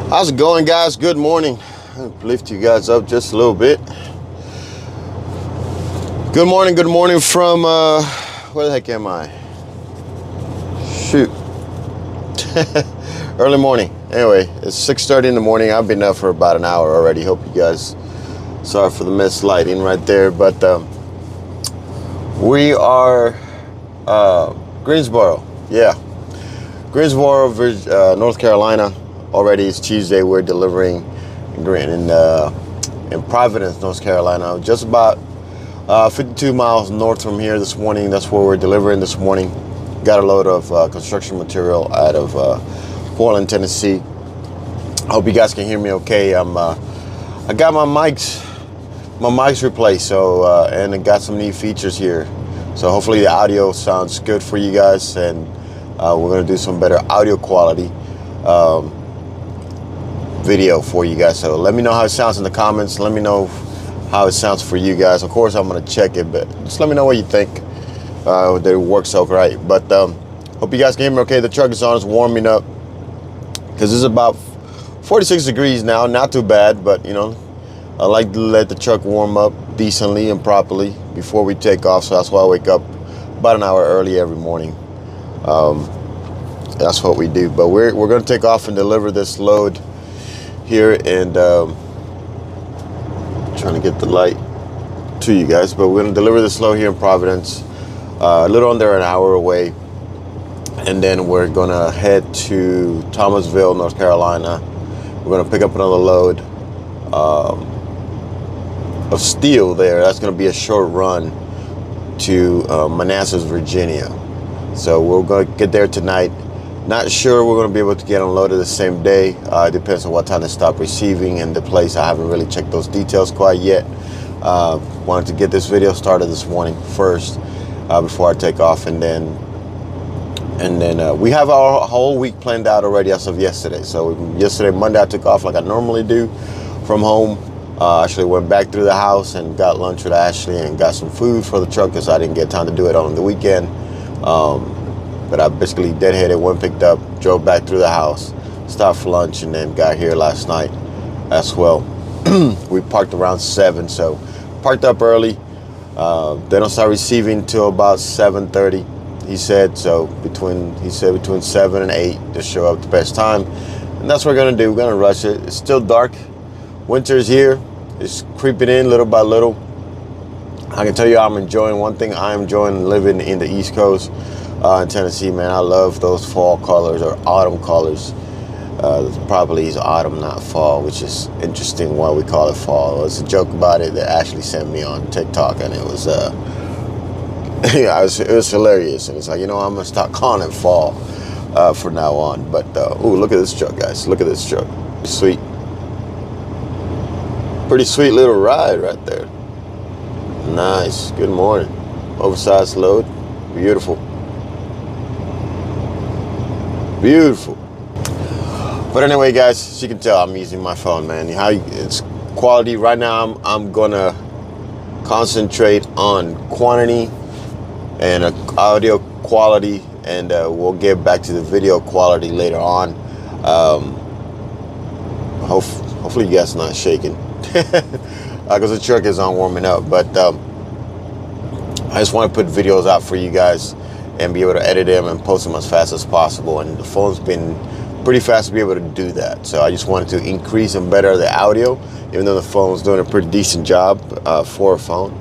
How's it going, guys? Good morning. I'll lift you guys up just a little bit. Good morning from where the heck am I? Shoot. Early morning. Anyway, it's 6:30 in the morning. I've been up for about an hour already. Hope you guys, sorry for the missed lighting right there, but we are Greensboro. Yeah, Greensboro, North Carolina. Already it's Tuesday. We're delivering in Providence, North Carolina, just about 52 miles north from here this morning. That's where we're delivering this morning. Got a load of construction material out of Portland, Tennessee. I hope you guys can hear me okay. I got my mics replaced, so and it got some neat features here. So hopefully the audio sounds good for you guys, and we're gonna do some better audio quality video for you guys. So let me know how it sounds in the comments. Let me know how it sounds for you guys. Of course, I'm gonna check it, but just let me know what you think. That it works out right. But hope you guys can hear me okay. The truck is on, it's warming up because it's about 46 degrees now. Not too bad, but you know, I like to let the truck warm up decently and properly before we take off. So that's why I wake up about an hour early every morning. That's what we do. But we're gonna take off and deliver this load here, and trying to get the light to you guys, but we're gonna deliver this load here in Providence, a little under an hour away, and then we're gonna head to Thomasville, North Carolina. We're gonna pick up another load of steel there. That's gonna be a short run to Manassas, Virginia. So we're gonna get there tonight. Not sure we're going to be able to get unloaded the same day. It depends on what time they stop receiving and the place. I haven't really checked those details quite yet. Wanted to get this video started this morning first before I take off, and then we have our whole week planned out already as of yesterday. So yesterday, Monday, I took off like I normally do from home. Actually went back through the house and got lunch with Ashley and got some food for the truck because I didn't get time to do it on the weekend. But I basically deadheaded, went picked up, drove back through the house, stopped for lunch, and then got here last night as well. We parked around 7, so parked up early. They don't start receiving till about 7:30, he said. So between 7 and 8 to show up the best time. And that's what we're gonna do. We're gonna rush it. It's still dark. Winter's here. It's creeping in little by little. I can tell you I'm enjoying one thing. I'm enjoying living in the East Coast. In Tennessee, man, I love those fall colors or autumn colors. Probably is autumn, not fall, which is interesting why we call it fall. It's a joke about it that Ashley sent me on TikTok, and it was yeah, it was hilarious. And it's like, you know, I'm gonna start calling it fall from now on. But ooh, look at this truck, guys! Look at this truck. Sweet, pretty sweet little ride right there. Nice. Good morning. Oversized load. Beautiful. Beautiful. But anyway, guys, as you can tell, I'm using my phone, man. It's quality right now. I'm gonna concentrate on quantity and audio quality, and we'll get back to the video quality later on. Hopefully you guys are not shaking because the truck is on warming up. But I just want to put videos out for you guys and be able to edit them and post them as fast as possible. And the phone's been pretty fast to be able to do that. So I just wanted to increase and better the audio, even though the phone's doing a pretty decent job for a phone.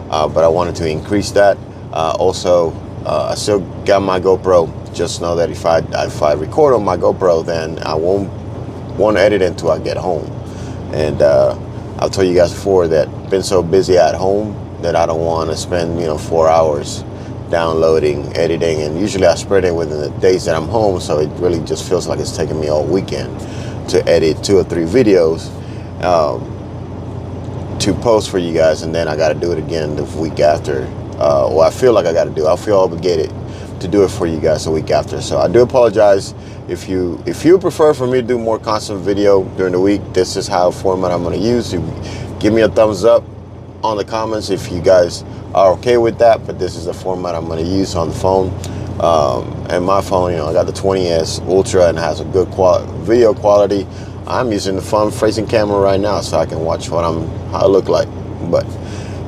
But I wanted to increase that. Also, I still got my GoPro. Just know that if I record on my GoPro, then I won't edit until I get home. And I'll tell you guys before that I've been so busy at home that I don't want to spend 4 hours downloading, editing, and usually I spread it within the days that I'm home, so it really just feels like it's taking me all weekend to edit 2 or 3 videos to post for you guys, and then I got to do it again the week after. Well, I feel like I got to do it. I feel obligated to do it for you guys a week after. So I do apologize if you prefer for me to do more constant video during the week. This is how format I'm going to use. Give me a thumbs up on the comments if you guys are okay with that, but this is the format I'm going to use on the phone. And my phone, I got the 20S Ultra and has a good video quality. I'm using the front-facing camera right now so I can watch how I look like. But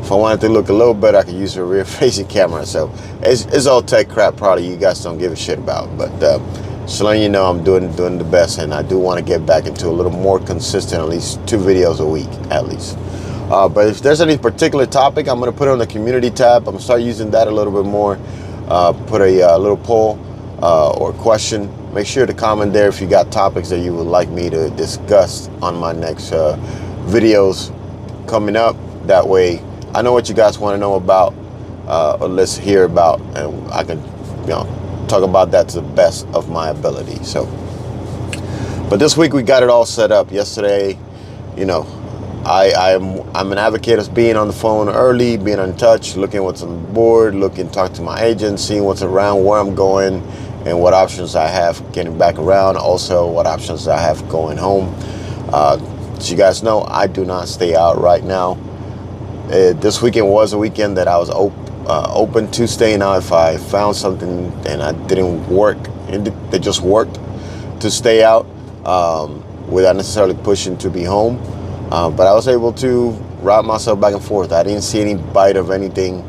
if I wanted to look a little better, I could use a rear-facing camera. So it's all tech crap probably you guys don't give a shit about. But just letting you know I'm doing the best, and I do want to get back into a little more consistent, at least 2 videos a week at least. But if there's any particular topic, I'm going to put it on the community tab. I'm going to start using that a little bit more. Put a little poll or question. Make sure to comment there if you got topics that you would like me to discuss on my next videos coming up. That way I know what you guys want to know about or let's hear about, and I can talk about that to the best of my ability. So, but this week we got it all set up. Yesterday, I'm an advocate of being on the phone early, being in touch, looking what's on the board, talk to my agent, seeing what's around, where I'm going, and what options I have getting back around. Also, what options I have going home. So you guys know I do not stay out right now. This weekend was a weekend that I was open to staying out if I found something and I didn't work. It just worked to stay out without necessarily pushing to be home. But I was able to route myself back and forth. I didn't see any bite of anything.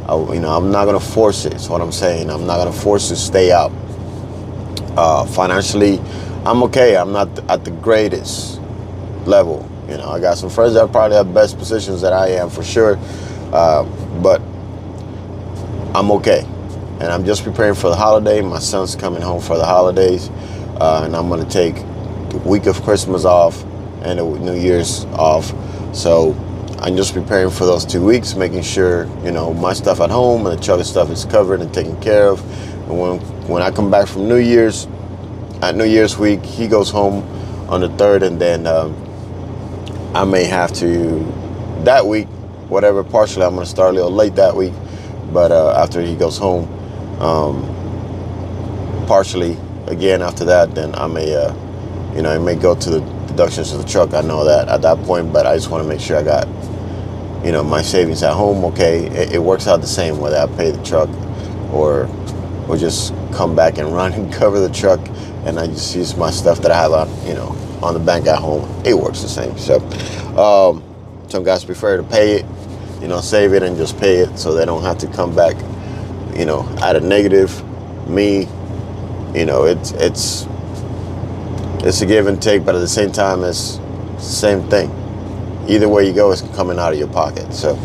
I'm not going to force it. That's what I'm saying. I'm not going to force to stay out. Financially, I'm okay. I'm not at the greatest level. I got some friends that probably have best positions than I am for sure. But I'm okay. And I'm just preparing for the holiday. My son's coming home for the holidays. And I'm going to take the week of Christmas off and the New Year's off. So I'm just preparing for those 2 weeks, making sure, my stuff at home and the truck stuff is covered and taken care of. And when I come back from New Year's, at New Year's week, he goes home on the 3rd, and then I may have to, that week, whatever, partially I'm going to start a little late that week, but after he goes home, partially again after that, then I may, I may go to the deductions of the truck. I know that at that point, but I just want to make sure I got, my savings at home. Okay, it works out the same whether I pay the truck or just come back and run and cover the truck, and I just use my stuff that I have on the bank at home. It works the same. So some guys prefer to pay it, save it and just pay it so they don't have to come back, at a negative. Me, it's a give and take, but at the same time, it's the same thing. Either way you go, it's coming out of your pocket. So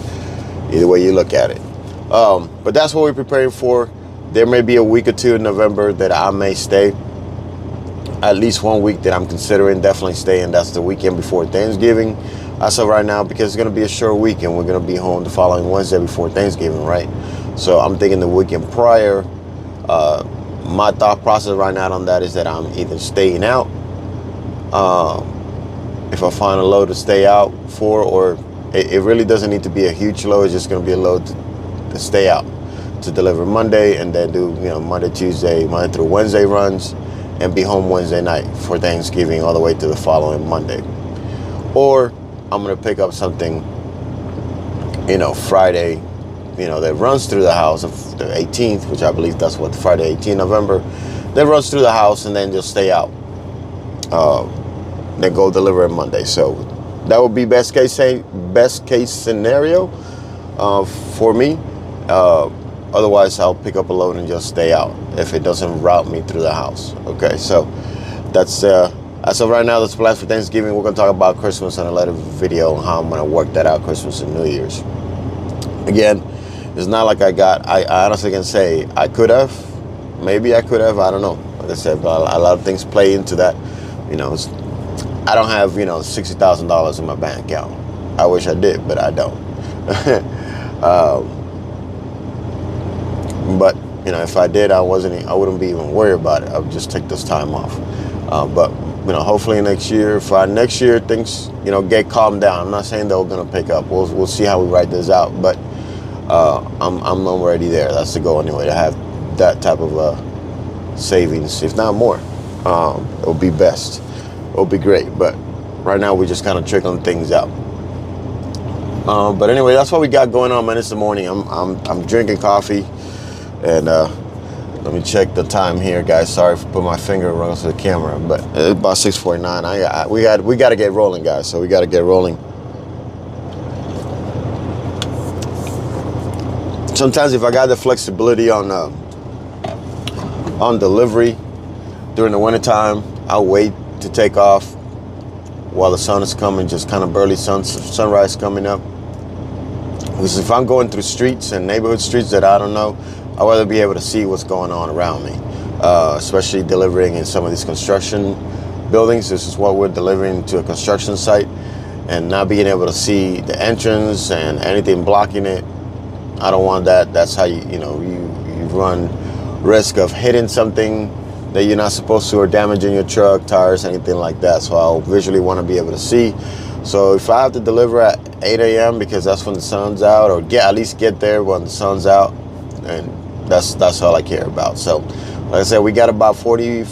either way you look at it. But that's what we're preparing for. There may be a week or two in November that I may stay. At least 1 week that I'm considering definitely staying. That's the weekend before Thanksgiving. As of right now, because it's going to be a short week and we're going to be home the following Wednesday before Thanksgiving, right? So I'm thinking the weekend prior. My thought process right now on that is that I'm either staying out, if I find a load to stay out for, or it really doesn't need to be a huge load. It's just going to be a load to stay out, to deliver Monday, and then do Monday through Wednesday runs, and be home Wednesday night for Thanksgiving all the way to the following Monday. Or I'm going to pick up something, Friday, that runs through the house of the 18th, which I believe that's what, Friday 18 November, that runs through the house, and then just stay out. Then go deliver it Monday. So that would be best case scenario for me. Otherwise, I'll pick up a load and just stay out if it doesn't route me through the house. Okay, so that's as of right now, that's plans for Thanksgiving. We're going to talk about Christmas in a later video on how I'm going to work that out, Christmas and New Year's. Again, it's not like I honestly can say I could have. Maybe I could have. I don't know. Like I said, but a lot of things play into that. I don't have, $60,000 in my bank account. I wish I did, but I don't. But if I did, I wouldn't be even worried about it. I would just take this time off. But hopefully next year, things get calmed down. I'm not saying they're going to pick up. We'll see how we write this out. But I'm already there. That's the goal anyway, to have that type of savings, if not more. It would be best. It would be great. But right now we're just kind of trickling things out. But anyway, that's what we got going on, man. It's the morning. I'm drinking coffee, and let me check the time here, guys. Sorry for putting my finger wrong to the camera, but it's about 6:49. We got to get rolling, guys. So we got to get rolling. Sometimes if I got the flexibility on delivery during the wintertime, I'll wait to take off while the sun is coming, just kind of barely sunrise coming up. Because if I'm going through streets and neighborhood streets that I don't know, I'd rather be able to see what's going on around me, especially delivering in some of these construction buildings. This is what we're delivering to a construction site, and not being able to see the entrance and anything blocking it. I don't want that. That's how you run risk of hitting something that you're not supposed to, or damaging your truck, tires, anything like that. So I'll visually want to be able to see. So if I have to deliver at 8 a.m. because that's when the sun's out, or at least get there when the sun's out, and that's all I care about. So like I said, we got about 50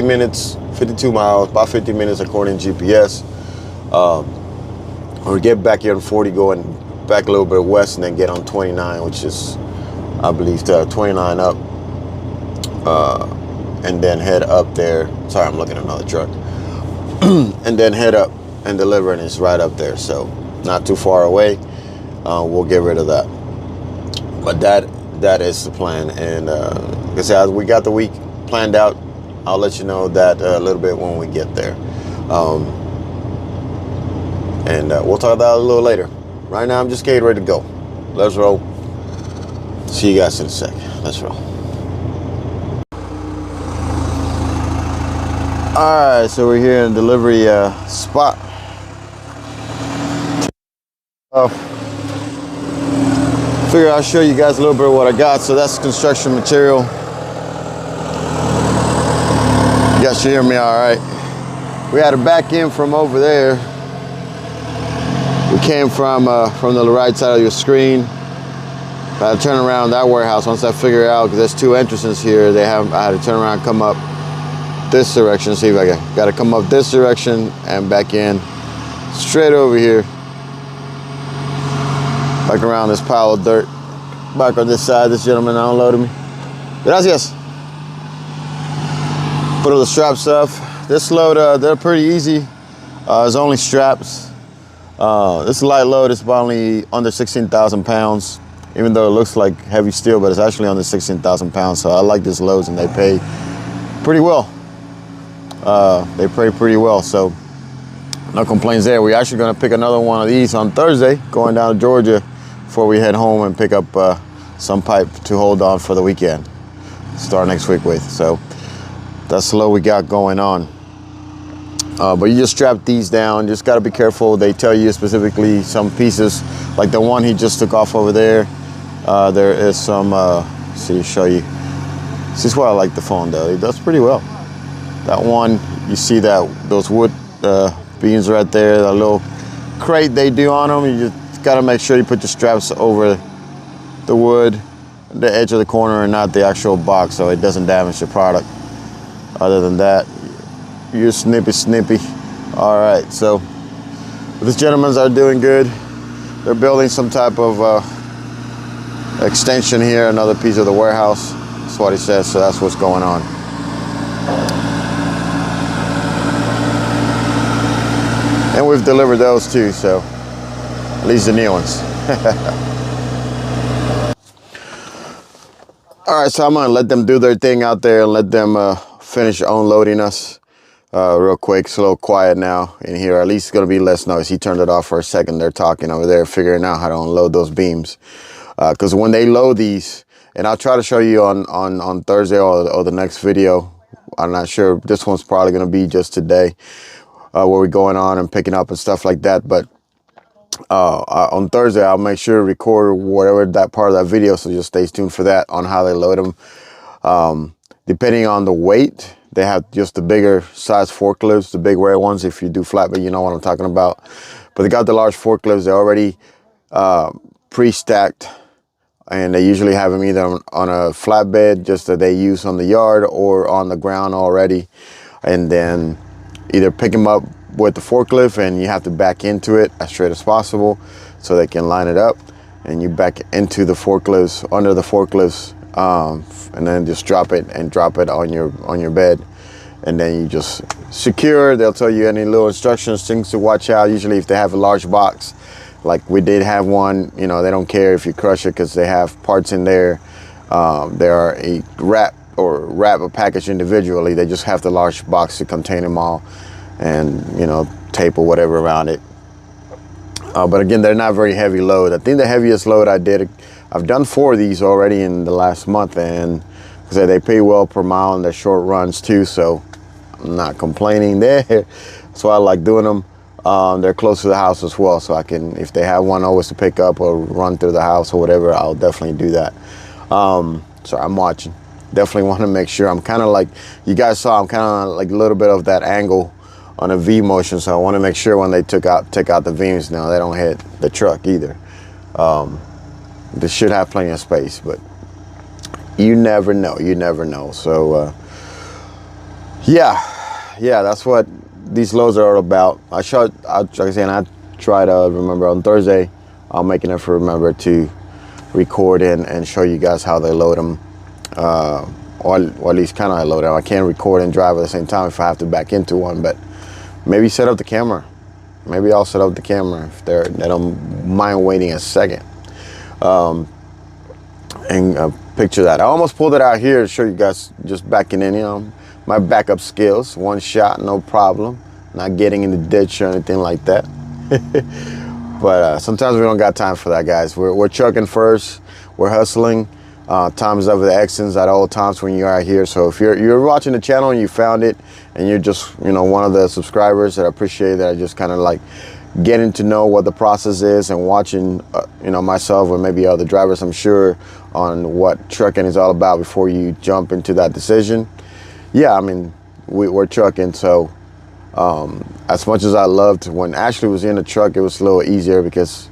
minutes, 52 miles, about 50 minutes according to GPS. Or get back here on 40, going back a little bit west, and then get on 29, which is, I believe, 29 up, and then head up there. Sorry, I'm looking at another truck. And then head up and deliver, and it's right up there, so not too far away. We'll get rid of that. But that is the plan, and like I said, we got the week planned out. I'll let you know that a little bit when we get there, and we'll talk about it a little later. Right now, I'm just getting ready to go. Let's roll. See you guys in a sec. Let's roll. All right, so we're here in the delivery spot. Figure I'll show you guys a little bit of what I got. So that's construction material. You guys should hear me all right. We had to back in from over there. We came from the right side of your screen. I had to turn around that warehouse once I figure out, because there's two entrances here. I had to turn around, come up this direction, see if I got to come up this direction and back in straight over here, back around this pile of dirt, back on this side. This gentleman unloaded me. Gracias. Put all the straps up. This load, they're pretty easy. It's only straps. This light load is only under 16,000 pounds, even though it looks like heavy steel, but it's actually under 16,000 pounds. So I like these loads, and they pay pretty well. They pay pretty well, so no complaints there. We're actually going to pick another one of these on Thursday, going down to Georgia before we head home, and pick up some pipe to hold on for the weekend. Start next week with. So that's the load we got going on. But you just strap these down. Just got to be careful. They tell you specifically some pieces, like the one he just took off over there. There is some, see, show you. This is why I like the phone, though. It does pretty well. That one, you see those wood beams right there, that little crate they do on them. You just got to make sure you put your straps over the wood, the edge of the corner, and not the actual box, so it doesn't damage your product. Other than that, you're snippy. All right, so these gentlemen are doing good. They're building some type of extension here, another piece of the warehouse. That's what he says, so that's what's going on. And we've delivered those too, so at least the new ones. All right, so I'm gonna let them do their thing out there and let them finish unloading us real quick. It's a little quiet now in here. At least it's gonna be less noise. He turned it off for a second. They're talking over there, figuring out how to unload those beams. Because when they load these, and I'll try to show you on Thursday or the next video. I'm not sure. This one's probably gonna be just today, where we're going on and picking up and stuff like that. But on Thursday, I'll make sure to record whatever that part of that video, so just stay tuned for that on how they load them. Depending on the weight, they have just the bigger size forklifts, the big red ones. If you do flatbed, you know what I'm talking about. But they got the large forklifts. They're already pre-stacked, and they usually have them either on a flatbed, just that they use on the yard, or on the ground already. And then either pick them up with the forklift, and you have to back into it as straight as possible so they can line it up, and you back into the forklifts, under the forklifts, and then just drop it on your bed, and then you just secure. They'll tell you any little instructions, things to watch out. Usually if they have a large box, like we did have one, you know, they don't care if you crush it because they have parts in there. There are a wrap a package individually. They just have the large box to contain them all, and, you know, tape or whatever around it. But again, they're not very heavy load. I think the heaviest load I've done 4 of these already in the last month, and they pay well per mile, and they're short runs too, so I'm not complaining there. That's why I like doing them. They're close to the house as well, so I can, if they have one always to pick up or run through the house or whatever, I'll definitely do that. So I'm watching. Definitely want to make sure. I'm kind of like, you guys saw, I'm kind of like a little bit of that angle on a V motion, so I want to make sure when they take out the V's now, they don't hit the truck either. They should have plenty of space, but you never know. You never know. So yeah, that's what these loads are all about. Like I said, I try to remember on Thursday. I'll make an effort remember to record and show you guys how they load them, or at least kind of load them. I can't record and drive at the same time if I have to back into one, but maybe set up the camera. Maybe I'll set up the camera if they don't mind waiting a second. And picture that. I almost pulled it out here to show you guys, just backing in, you know, my backup skills. One shot, no problem. Not getting in the ditch or anything like that. But sometimes we don't got time for that, guys. We're trucking first. We're hustling. Time's of the essence at all times when you are here. So if you're watching the channel and you found it, and you're just, you know, one of the subscribers that I appreciate, that I just kind of like getting to know what the process is, and watching, you know, myself or maybe other drivers, I'm sure, on what trucking is all about before you jump into that decision. Yeah, I mean, we're trucking, so as much as I loved when Ashley was in the truck, it was a little easier because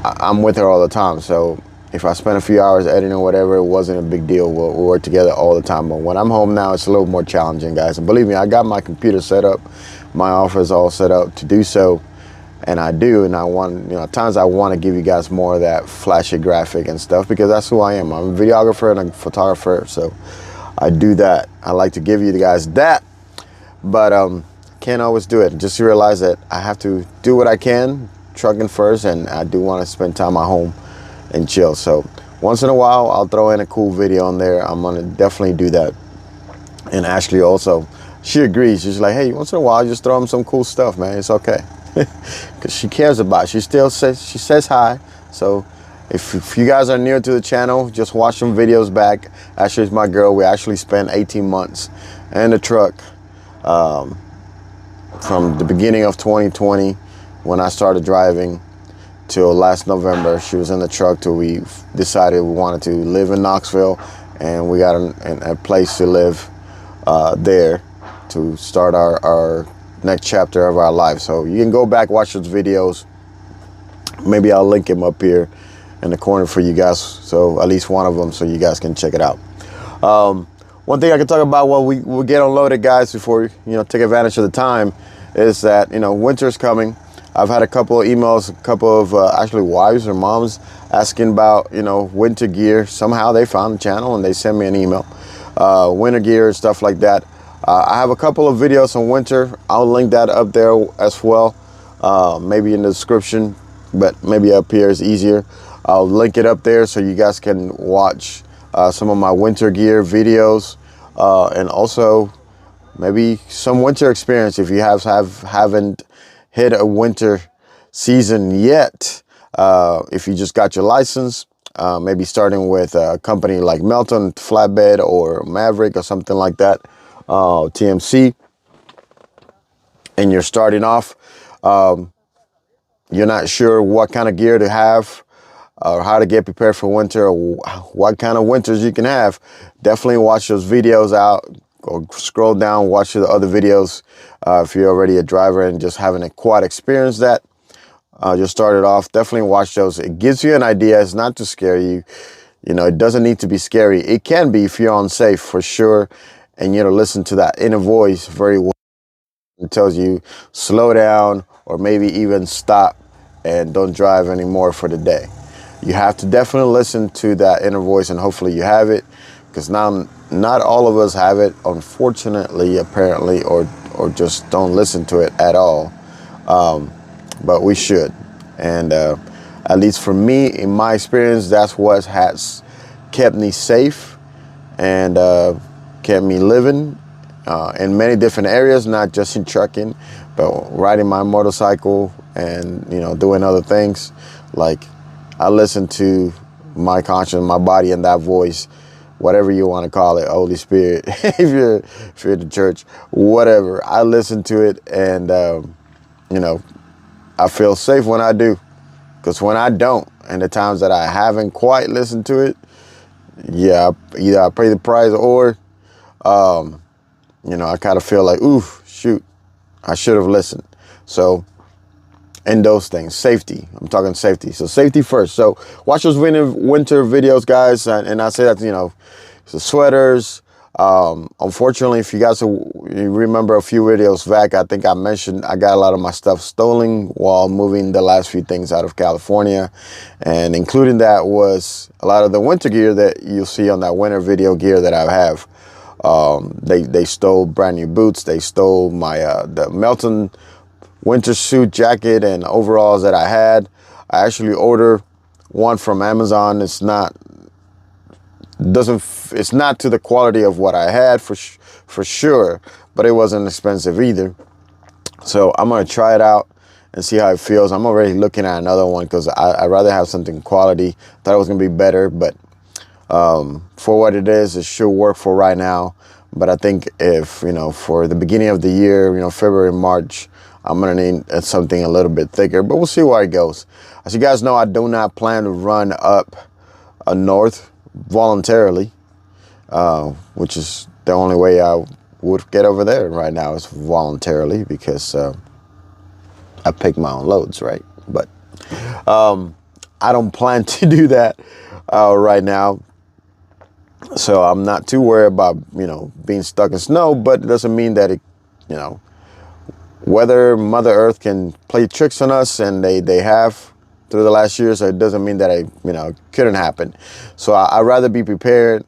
I'm with her all the time. So if I spent a few hours editing or whatever, it wasn't a big deal. We work together all the time. But when I'm home now, it's a little more challenging, guys. And believe me, I got my computer set up, my office all set up to do so, and I do. And I want, you know, at times I want to give you guys more of that flashy graphic and stuff, because that's who I am. I'm a videographer and a photographer, so I do that. I like to give you guys that, but can't always do it. Just realize that I have to do what I can, trucking first, and I do want to spend time at home and chill. So once in a while, I'll throw in a cool video on there. I'm gonna definitely do that. And Ashley also, she agrees. She's like, hey, once in a while, just throw them some cool stuff, man. It's okay. Because she cares about it. She says hi. So if you guys are new to the channel, just watch some videos back. Ashley's my girl. We actually spent 18 months in the truck, from the beginning of 2020 when I started driving till last November. She was in the truck till we decided we wanted to live in Knoxville, and we got a place to live there to start our next chapter of our life. So you can go back, watch those videos. Maybe I'll link them up here in the corner for you guys, so at least one of them, so you guys can check it out. One thing I can talk about while we get unloaded, guys, before, you know, take advantage of the time, is that, you know, winter's coming. I've had a couple of emails, a couple of actually wives or moms asking about, you know, winter gear. Somehow they found the channel and they sent me an email, winter gear and stuff like that. I have a couple of videos on winter. I'll link that up there as well, maybe in the description, but maybe up here is easier. I'll link it up there so you guys can watch some of my winter gear videos, and also maybe some winter experience if you haven't hit a winter season yet. If you just got your license, maybe starting with a company like Melton Flatbed or Maverick or something like that, TMC, and you're starting off, you're not sure what kind of gear to have, or how to get prepared for winter, or what kind of winters you can have, definitely watch those videos out. Go scroll down, watch the other videos. If you're already a driver and just haven't a quite experienced that, just started off, definitely watch those. It gives you an idea. It's not to scare you. You know, it doesn't need to be scary. It can be if you're unsafe, for sure. And, you know, listen to that inner voice very well. It tells you slow down or maybe even stop and don't drive anymore for the day. You have to definitely listen to that inner voice, and hopefully you have it, because now not all of us have it, unfortunately, apparently, or just don't listen to it at all. But we should. And at least for me, in my experience, that's what has kept me safe and kept me living in many different areas, not just in trucking, but riding my motorcycle and, you know, doing other things. Like, I listen to my conscience, my body, and that voice, whatever you want to call it, Holy Spirit, if you're at the church, whatever. I listen to it, and you know, I feel safe when I do. Because when I don't, and the times that I haven't quite listened to it, yeah, either I pay the price, or you know, I kind of feel like, ooh, shoot, I should have listened. So, and those things, safety, I'm talking safety. So safety first. So watch those winter videos, guys. And I say that, you know, the sweaters. Unfortunately, if you guys you remember a few videos back, I think I mentioned I got a lot of my stuff stolen while moving the last few things out of California. And including that was a lot of the winter gear that you'll see on that winter video gear that I have. They stole brand new boots. They stole my the Melton winter suit jacket and overalls that I had. I actually ordered one from Amazon. It's not to the quality of what I had for sure, but it wasn't expensive either. So I'm gonna try it out and see how it feels. I'm already looking at another one because I'd rather have something quality. Thought it was gonna be better, but for what it is, it should work for right now. But I think if, you know, for the beginning of the year, you know, February, March, I'm gonna need something a little bit thicker, but we'll see where it goes. As you guys know, I do not plan to run up north voluntarily, which is the only way I would get over there right now, is voluntarily, because I pick my own loads, right? But I don't plan to do that right now. So I'm not too worried about, you know, being stuck in snow, but it doesn't mean that it, you know, whether Mother Earth can play tricks on us, and they have through the last year, so it doesn't mean that couldn't happen. So I'd rather be prepared,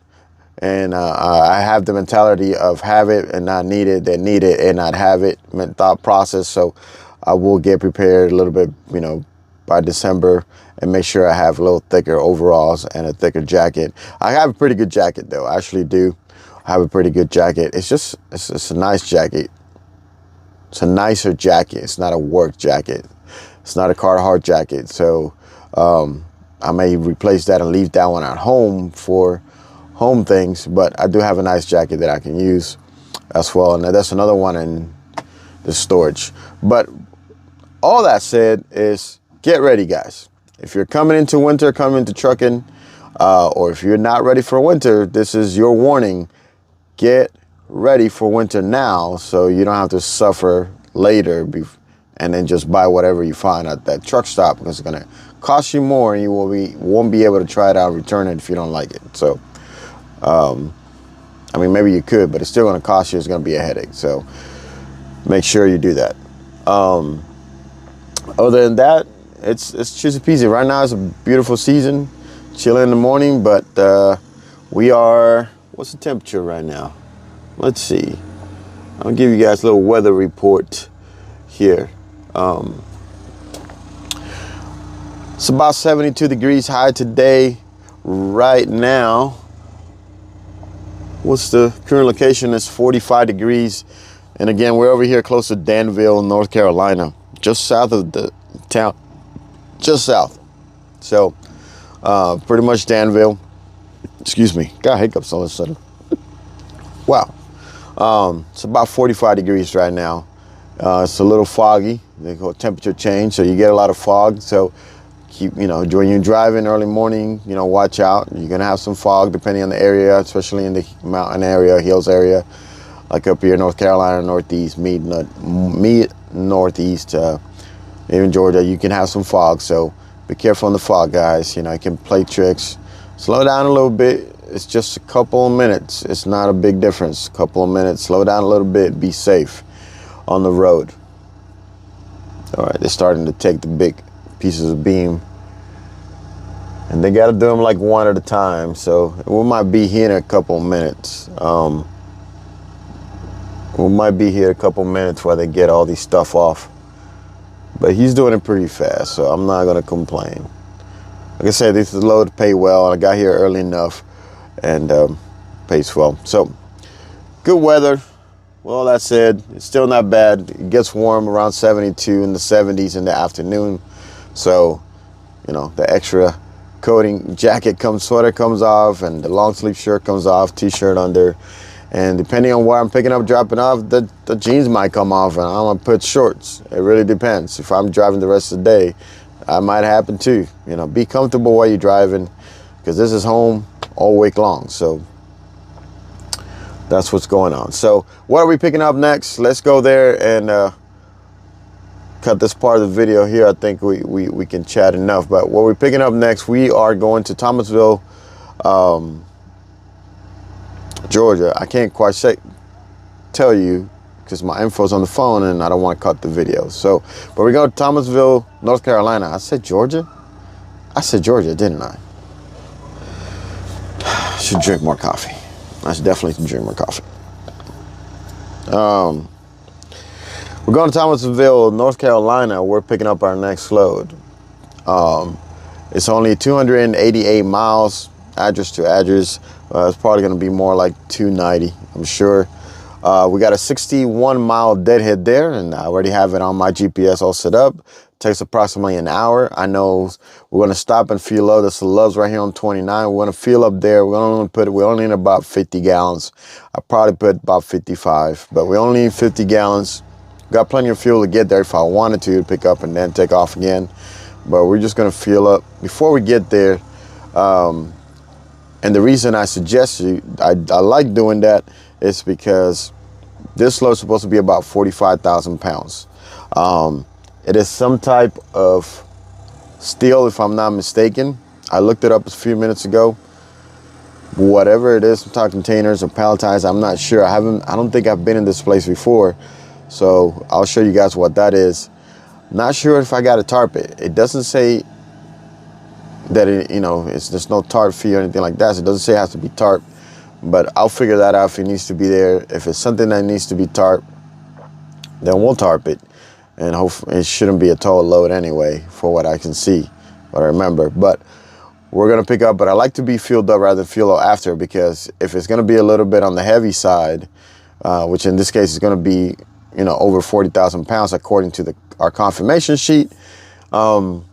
and I have the mentality of have it and not need it, than need it and not have it, thought process. So I will get prepared a little bit, you know, by December, and make sure I have a little thicker overalls and a thicker jacket. I have a pretty good jacket though. I actually do have a pretty good jacket. It's a nice jacket. It's a nicer jacket. It's not a work jacket. It's not a Carhartt jacket. So I may replace that and leave that one at home for home things. But I do have a nice jacket that I can use as well. And that's another one in the storage. But all that said is, get ready, guys. If you're coming into winter, coming into trucking, or if you're not ready for winter, this is your warning. Get ready for winter now, so you don't have to suffer later and then just buy whatever you find at that truck stop, because it's going to cost you more, and you won't be able to try it out and return it if you don't like it. So, I mean, maybe you could, but it's still going to cost you. It's going to be a headache. So make sure you do that. Other than that, it's cheesy peasy. Right now it's a beautiful season, chilly in the morning, but we are, what's the temperature right now? Let's see. I'll give you guys a little weather report here. It's about 72 degrees high today. Right now, what's the current location? It's 45 degrees. And again, we're over here close to Danville, North Carolina, just south of the town, just south. So pretty much Danville. Excuse me, got hiccups all of a sudden. Wow. It's about 45 degrees right now. It's a little foggy. They call it temperature change, so you get a lot of fog. So keep, when you're driving early morning, watch out. You're gonna have some fog depending on the area, especially in the mountain area, hills area, like up here in North Carolina, Northeast, mid Northeast, even Georgia. You can have some fog, so be careful on the fog, guys. It can play tricks. Slow down a little bit. It's just a couple of minutes. It's not a big difference. A couple of minutes. Slow down a little bit. Be safe. on the road. All right, they're starting to take the big pieces of beam, and they got to do them like one at a time. So we might be here in a couple minutes. We might be here a couple minutes while they get all these stuff off. But he's doing it pretty fast, so I'm not gonna complain. Like I said, this is load pay well. I got here early enough, and pays well. So good weather. Well, that said, it's still not bad. It gets warm around 72 in the 70s in the afternoon. So, you know, the extra coating sweater comes off, and the long sleeve shirt comes off, t-shirt under. And depending on where I'm picking up, dropping off, the jeans might come off, and I'm gonna put shorts. It really depends. If I'm driving the rest of the day, that might happen too. You know, be comfortable while you're driving, because this is home all week long. So that's what's going on. So what are we picking up next? Let's go there and cut this part of the video here. I think we can chat enough. But what we're picking up next, we are going to Thomasville, Georgia. I can't quite tell you because my info's on the phone and I don't want to cut the video. So, but we go to Thomasville, North Carolina. I said Georgia? I said Georgia, didn't I? Should drink more coffee. I should definitely drink more coffee. We're going to Thomasville, North Carolina. We're picking up our next load. It's only 288 miles, address to address. It's probably going to be more like 290, I'm sure. We got a 61-mile deadhead there, and I already have it on my GPS all set up. Takes approximately an hour. I know we're going to stop and fuel up. There's the Love's right here on 29. We're going to fuel up there. We only need about 50 gallons. I probably put about 55, but we only need 50 gallons. Got plenty of fuel to get there if I wanted to pick up and then take off again. But we're just going to fuel up before we get there. And the reason I suggest I like doing that is because this load is supposed to be about 45,000 pounds. It is some type of steel, if I'm not mistaken. I looked it up a few minutes ago. Whatever it is, sometimes containers or palletized, I'm not sure. I don't think I've been in this place before. So I'll show you guys what that is. Not sure if I got to tarp it. It doesn't say that there's no tarp fee or anything like that. So it doesn't say it has to be tarp, but I'll figure that out if it needs to be there. If it's something that needs to be tarp, then we'll tarp it. And hopefully it shouldn't be a total load anyway, for what I can see, what I remember. But we're gonna pick up, but I like to be fueled up rather than fuel up after, because if it's gonna be a little bit on the heavy side, which in this case is gonna be, over 40,000 pounds according to our confirmation sheet. And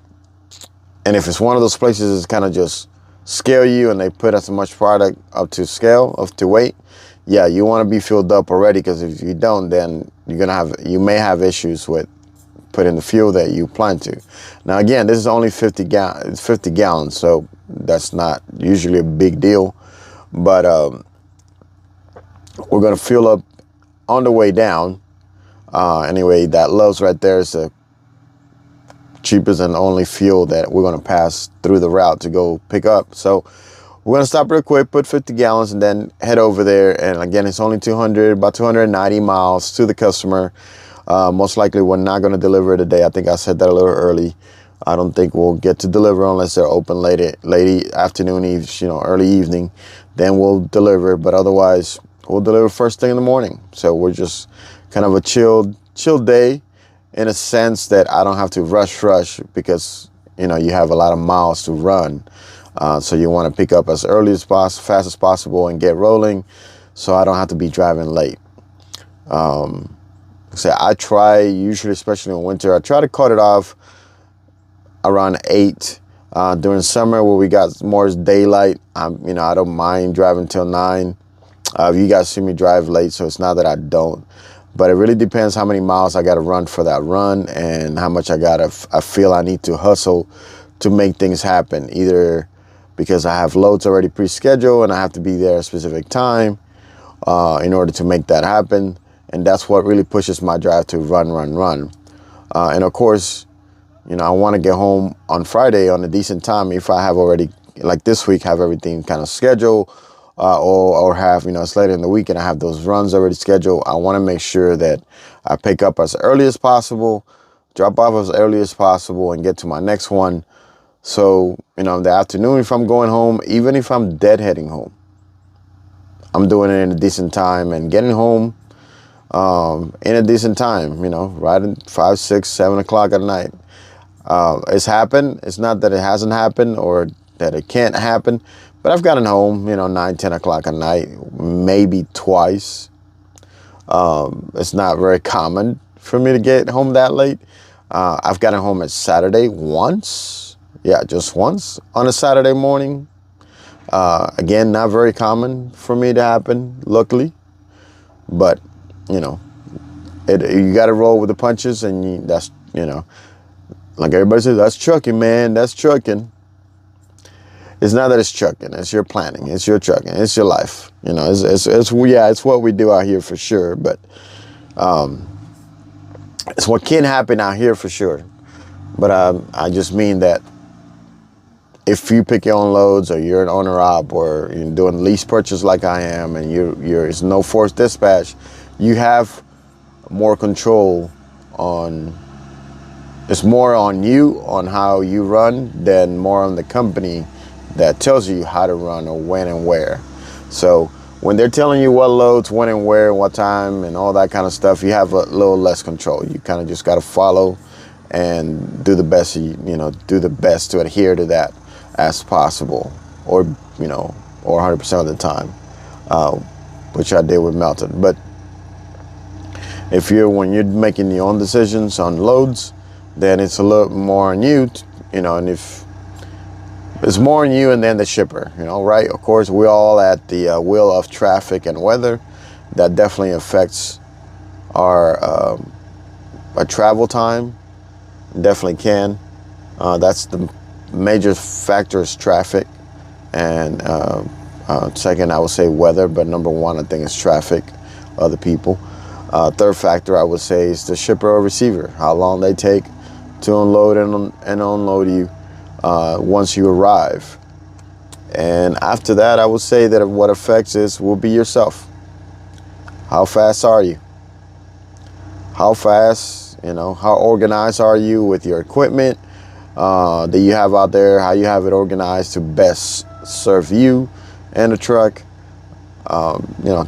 if it's one of those places that's kind of just scale you and they put as much product up to scale, up to weight, yeah, you want to be filled up already, because if you don't, then you may have issues with putting the fuel that you plan to. Now again, this is only 50 gallons, so that's not usually a big deal. But we're gonna fill up on the way down. Anyway, that Love's right there is the cheapest and only fuel that we're gonna pass through the route to go pick up. So we're gonna stop real quick, put 50 gallons, and then head over there. And again, it's only about 290 miles to the customer. Most likely we're not gonna deliver today. I think I said that a little early. I don't think we'll get to deliver unless they're open late afternoon, early evening. Then we'll deliver, but otherwise we'll deliver first thing in the morning. So we're just kind of a chill day, in a sense that I don't have to rush, because you have a lot of miles to run. So you want to pick up as early as possible, fast as possible, and get rolling, so I don't have to be driving late. I try, usually, especially in winter, I try to cut it off around 8. During summer, where we got more daylight, I don't mind driving till 9. You guys see me drive late, so it's not that I don't. But it really depends how many miles I got to run for that run, and how much I feel I need to hustle to make things happen. Either because I have loads already pre-scheduled and I have to be there at a specific time in order to make that happen. And that's what really pushes my drive to run. And of course, I want to get home on Friday on a decent time if I have already, like this week, have everything kind of scheduled. or have, it's later in the week and I have those runs already scheduled, I want to make sure that I pick up as early as possible, drop off as early as possible, and get to my next one. So, in the afternoon, if I'm going home, even if I'm deadheading home, I'm doing it in a decent time and getting home in a decent time, right at 5, 6, 7 o'clock at night. It's happened. It's not that it hasn't happened or that it can't happen, but I've gotten home, 9, 10 o'clock at night, maybe twice. It's not very common for me to get home that late. I've gotten home at Saturday once. Yeah, just once on a Saturday morning. Again, not very common for me to happen, luckily. But, you got to roll with the punches, and that's, like everybody says, that's trucking, man. That's trucking. It's not that it's trucking. It's your planning. It's your trucking. It's your life. It's what we do out here for sure. But it's what can happen out here for sure. But I just mean that if you pick your own loads, or you're an owner op, or you're doing lease purchase like I am, and it's no forced dispatch, you have more control on. It's more on you, on how you run, than more on the company that tells you how to run, or when and where. So when they're telling you what loads, when and where, and what time, and all that kind of stuff, you have a little less control. You kind of just got to follow and do the best. Do the best to adhere to that as possible, or 100% of the time, which I did with Melton. But when you're making your own decisions on loads, then it's a little more on you, and if it's more on you and then the shipper, right? Of course, we're all at the will of traffic and weather. That definitely affects our travel time. Definitely can. That's the major factor is traffic. And second, I would say weather, but number one, I think, is traffic, other people. Third factor, I would say, is the shipper or receiver, how long they take to unload and unload you once you arrive. And after that, I would say that what affects will be yourself. How fast are you? How fast, how organized are you with your equipment that you have out there? How you have it organized to best serve you and the truck?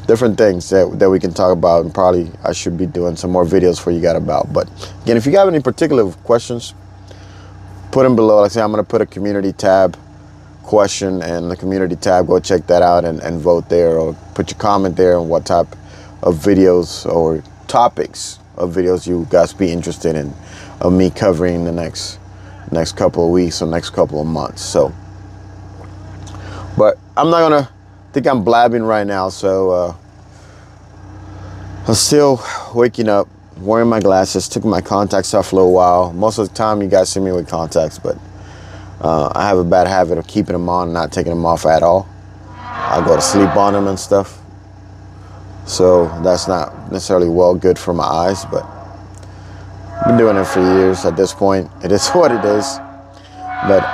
Different things that we can talk about, and probably I should be doing some more videos for you guys about. But again, if you have any particular questions, put them below. Like I say, I'm going to put a community tab question in the community tab. Go check that out and vote there, or put your comment there on what type of videos or topics of videos you guys be interested in of me covering the next couple of weeks or next couple of months. So, but I'm not going to think I'm blabbing right now, so I'm still waking up, wearing my glasses, took my contacts off for a little while. Most of the time you guys see me with contacts, but I have a bad habit of keeping them on and not taking them off at all. I go to sleep on them and stuff, so that's not necessarily good for my eyes, but I've been doing it for years at this point. It is what it is. But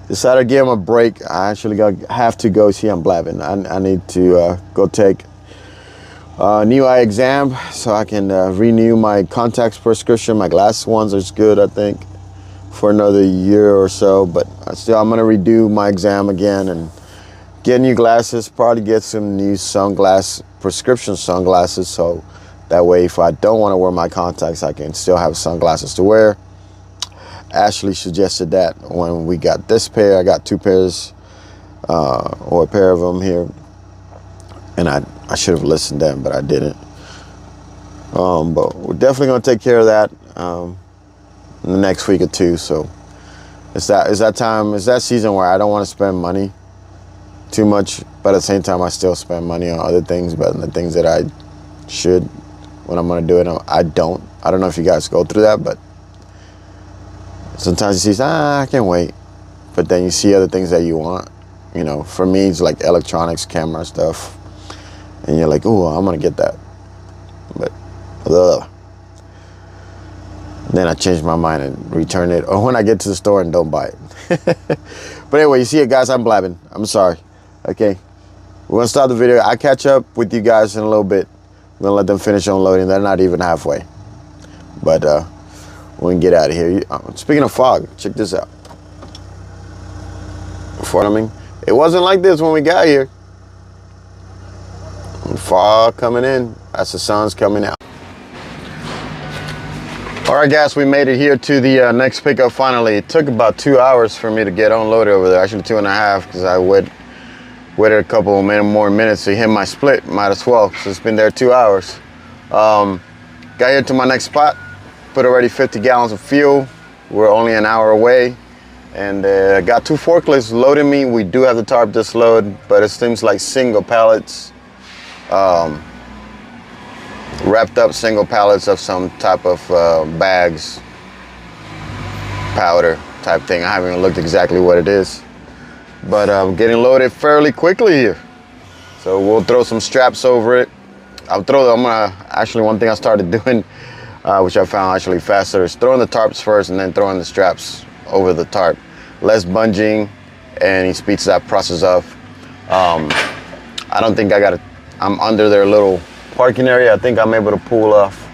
decided to give him a break. I actually have to go see. I'm blabbing. I need to go take a new eye exam so I can renew my contacts prescription. My glass ones are good, I think, for another year or so. But I'm going to redo my exam again and get new glasses. Probably get some new prescription sunglasses. So that way, if I don't want to wear my contacts, I can still have sunglasses to wear. Ashley suggested that when we got this pair. I got 2 pairs, or a pair of them here, and I should have listened to them, but I didn't. But we're definitely going to take care of that in the next week or two. So it's that season where I don't want to spend money too much, but at the same time I still spend money on other things, but the things that I should when I'm going to do it, I don't. I don't know if you guys go through that, but sometimes you see, I can't wait. But then you see other things that you want. For me, it's like electronics, camera stuff. And you're like, oh, I'm going to get that. But then I change my mind and return it. Or when I get to the store and don't buy it. But anyway, you see it, guys, I'm blabbing. I'm sorry. Okay, we're gonna stop the video. I'll catch up with you guys in a little bit. We're gonna let them finish unloading. They're not even halfway. But we can get out of here. Speaking of fog, check this out. For what I mean, it wasn't like this when we got here. Fog coming in, that's the sun's coming out. All right, guys, we made it here to the next pickup finally. It took about 2 hours for me to get unloaded over there. Actually 2.5, because I waited a couple more minutes to hit my split. Might as well, because it's been there 2 hours. Got here to my next spot, put already 50 gallons of fuel. We're only an hour away. And got 2 forklifts loading me. We do have the tarp just load, but it seems like single pallets. Wrapped up single pallets of some type of bags, powder type thing. I haven't even looked exactly what it is, but I'm getting loaded fairly quickly here. So we'll throw some straps over it. I'm gonna, actually, one thing I started doing, which I found actually faster, is throwing the tarps first and then throwing the straps over the tarp. Less bunging, and he speeds that process up. I don't think I'm under their little parking area. I think I'm able to pull off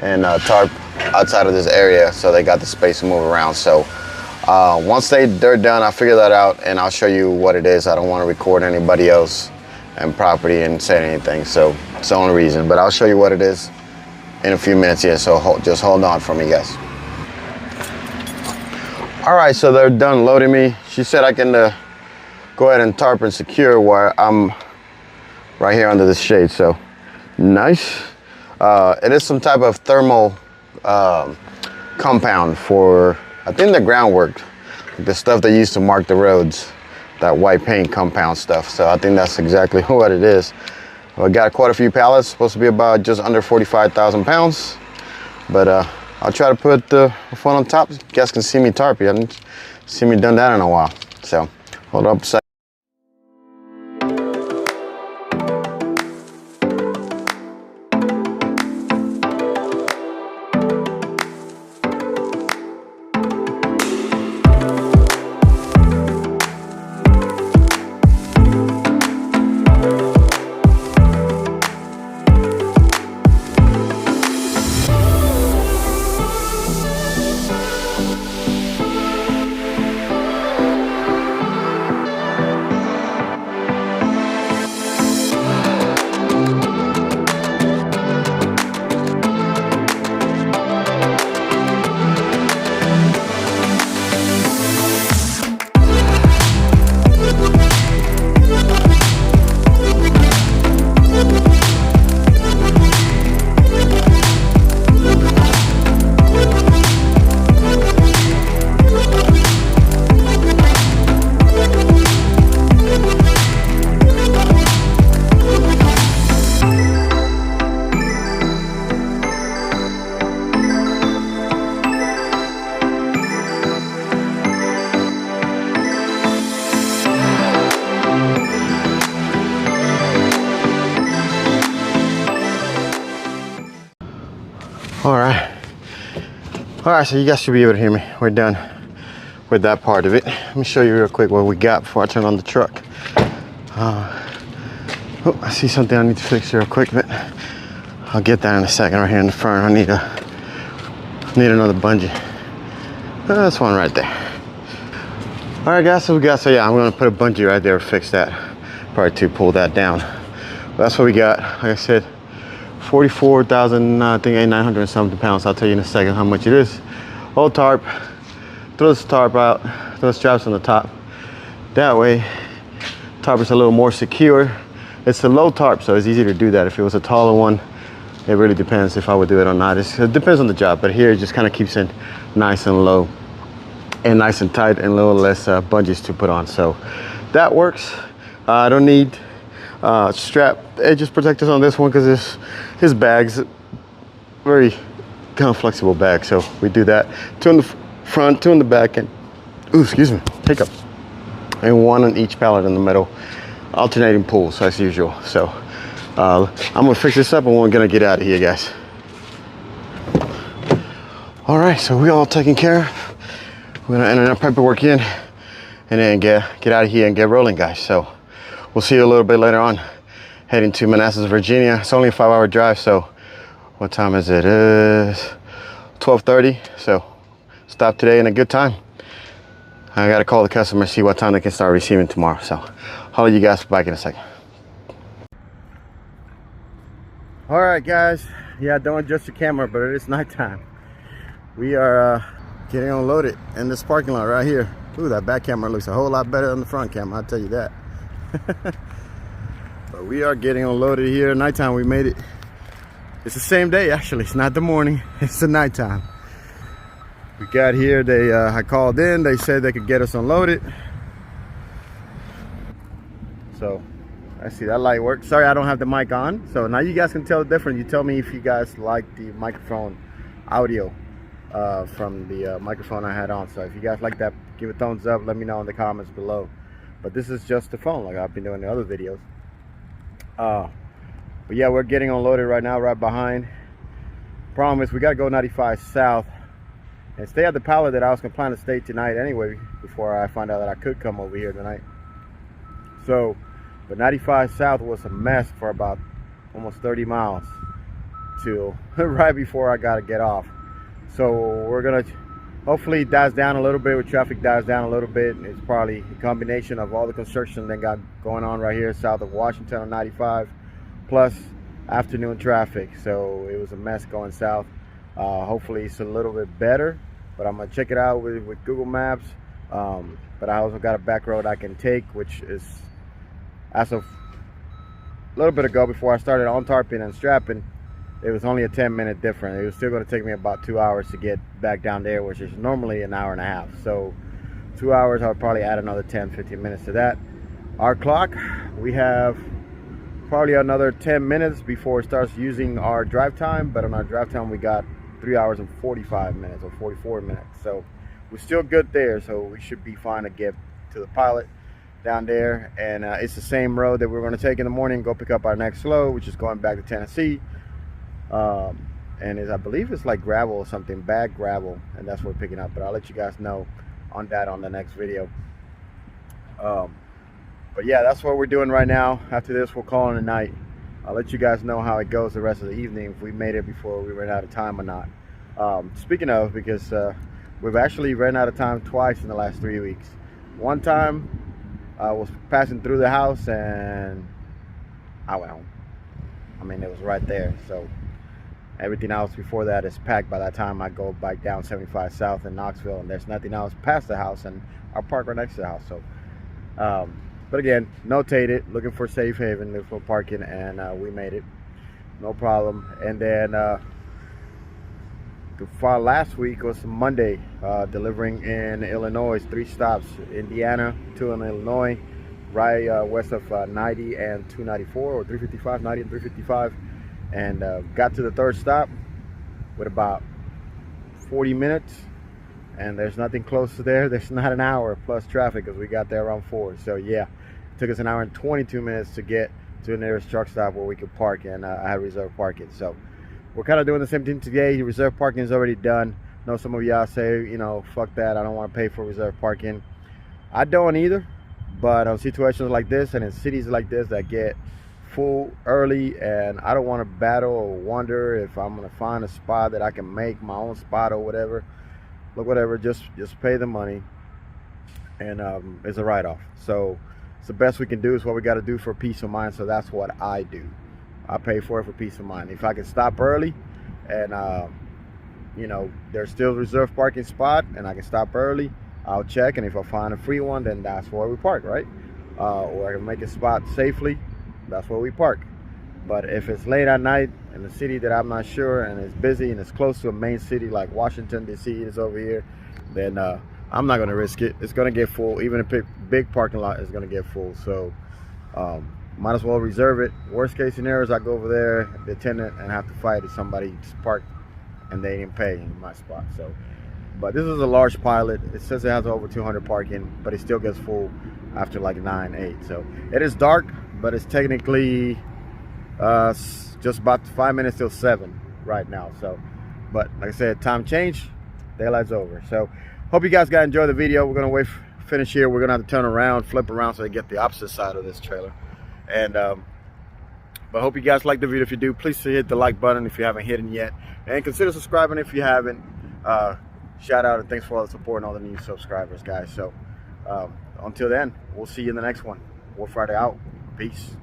and tarp outside of this area, so they got the space to move around. So once they're done, I'll figure that out and I'll show you what it is. I don't want to record anybody else and property and say anything, so it's the only reason. But I'll show you what it is in a few minutes here, so just hold on for me, guys. All right, so they're done loading me. She said I can go ahead and tarp and secure while I'm right here under the shade, so nice. It is some type of thermal compound for, I think, the groundwork, the stuff they use to mark the roads, that white paint compound stuff. So I think that's exactly what it is. I got quite a few pallets, supposed to be about just under 45,000 pounds, but I'll try to put the phone on top. You guys can see me tarp. You haven't seen me done that in a while. So hold up a second. All right, so you guys should be able to hear me. We're done with that part of it. Let me show you real quick what we got before I turn on the truck. Oh, I see something I need to fix real quick, but I'll get that in a second. Right here in the front, I need another bungee. That's one right there. All right, guys, so yeah, I'm gonna put a bungee right there, fix that. Probably to pull that down. But that's what we got. Like I said, 44,000, I think 900 and something pounds. I'll tell you in a second how much it is. Old tarp, throw this tarp out, throw the straps on the top. That way, tarp is a little more secure. It's a low tarp, so it's easy to do that. If it was a taller one, it really depends if I would do it or not. It depends on the job, but here it just kind of keeps it nice and low and nice and tight and a little less bungees to put on. So that works. I don't need strap edges protectors on this one because his bag's very kind of flexible bag. So we do that. Two in the front, two in the back, and ooh, excuse me, hiccup. And one on each pallet in the middle, alternating pulls as usual. So I'm gonna fix this up and we're gonna get out of here, guys. All right, so we all taken care of. We're gonna enter our paperwork in and then get out of here and get rolling, guys. So we'll see you a little bit later on. Heading to Manassas, Virginia. It's only a 5-hour drive, so what time is it? 12:30, so stop today in a good time. I gotta call the customer, see what time they can start receiving tomorrow. So I'll let you guys back in a second. All right, guys. Yeah, don't adjust your camera, but it is nighttime. We are getting unloaded in this parking lot right here. Ooh, that back camera looks a whole lot better than the front camera, I'll tell you that. But we are getting unloaded here. Nighttime, we made it. It's the same day, actually. It's not the morning, it's the nighttime. We got here, I called in, they said they could get us unloaded. So, I see that light works. Sorry, I don't have the mic on. So now you guys can tell the difference. You tell me if you guys like the microphone audio from the microphone I had on. So if you guys like that, give a thumbs up, let me know in the comments below. But this is just the phone, like I've been doing in other videos. But yeah, we're getting unloaded right now, right behind. Problem is, we gotta go 95 south and stay at the pallet that I was gonna plan to stay tonight anyway, before I find out that I could come over here tonight. So, but 95 south was a mess for about almost 30 miles till right before I gotta get off. So we're gonna, hopefully it dies down a little bit, with traffic dies down a little bit. It's probably a combination of all the construction that got going on right here south of Washington on 95, plus afternoon traffic. So it was a mess going south. Hopefully it's a little bit better, but I'm gonna check it out with Google Maps. But I also got a back road I can take, which is, as of a little bit ago, before I started on tarping and strapping, it was only a 10-minute difference. It was still going to take me about 2 hours to get back down there, which is normally an hour and a half. So 2 hours, I'll probably add another 10-15 minutes to that. Our clock, we have probably another 10 minutes before it starts using our drive time, but on our drive time we got 3 hours and 45 minutes or 44 minutes. So we're still good there, so we should be fine to get to the pilot down there. And it's the same road that we're going to take in the morning, go pick up our next load, which is going back to Tennessee. And I believe it's like gravel or something, bag gravel, and that's what we're picking up. But I'll let you guys know on that on the next video. But yeah, that's what we're doing right now. After this, we'll call it a night. I'll let you guys know how it goes the rest of the evening, if we made it before we ran out of time or not. Speaking of, because we've actually ran out of time twice in the last 3 weeks. One time I was passing through the house and I went home. I mean, it was right there. So everything else before that is packed by that time I go back down 75 south in Knoxville, and there's nothing else past the house, and our park right next to the house. So but again, notated, looking for safe haven for parking, and we made it, no problem. And then last week was Monday, delivering in Illinois, 3 stops: Indiana, 2 in Illinois, right west of 90 and 294, or 355, 90 and 355. And got to the 3rd stop with about 40 minutes, and there's nothing close to there. There's not an hour plus traffic, because we got there around 4. So yeah, it took us an hour and 22 minutes to get to the nearest truck stop where we could park, and I had reserved parking. So we're kind of doing the same thing today. Reserve parking is already done. I know some of y'all say, you know, fuck that, I don't want to pay for reserve parking. I don't either, but on situations like this and in cities like this that get full early, and I don't want to battle or wonder if I'm gonna find a spot that I can make my own spot or whatever. Look, whatever, just pay the money, and it's a write-off. So it's the best we can do, is what we got to do for peace of mind. So that's what I do. I pay for it for peace of mind. If I can stop early, and you know, there's still reserved parking spot, and I can stop early, I'll check, and if I find a free one, then that's where we park, right? Or I can make a spot safely, that's where we park. But if it's late at night in a city that I'm not sure, and it's busy, and it's close to a main city like Washington DC is over here, then I'm not going to risk it. It's going to get full. Even a big parking lot is going to get full. So might as well reserve it. Worst case scenario is I go over there, the attendant, and have to fight if somebody just parked and they didn't pay in my spot. So, but this is a large pilot. It says it has over 200 parking, but it still gets full after like 9, 8. So it is dark, but it's technically just about 5 minutes till 7 right now. So, but like I said, time change, daylight's over. So hope you guys got to enjoy the video. We're gonna wait finish here, we're gonna have to turn around, flip around so they get the opposite side of this trailer. And but I hope you guys like the video. If you do, please hit the like button if you haven't hit it yet, and consider subscribing if you haven't. Shout out and thanks for all the support and all the new subscribers, guys. So until then, we'll see you in the next one. War Friday out. Peace.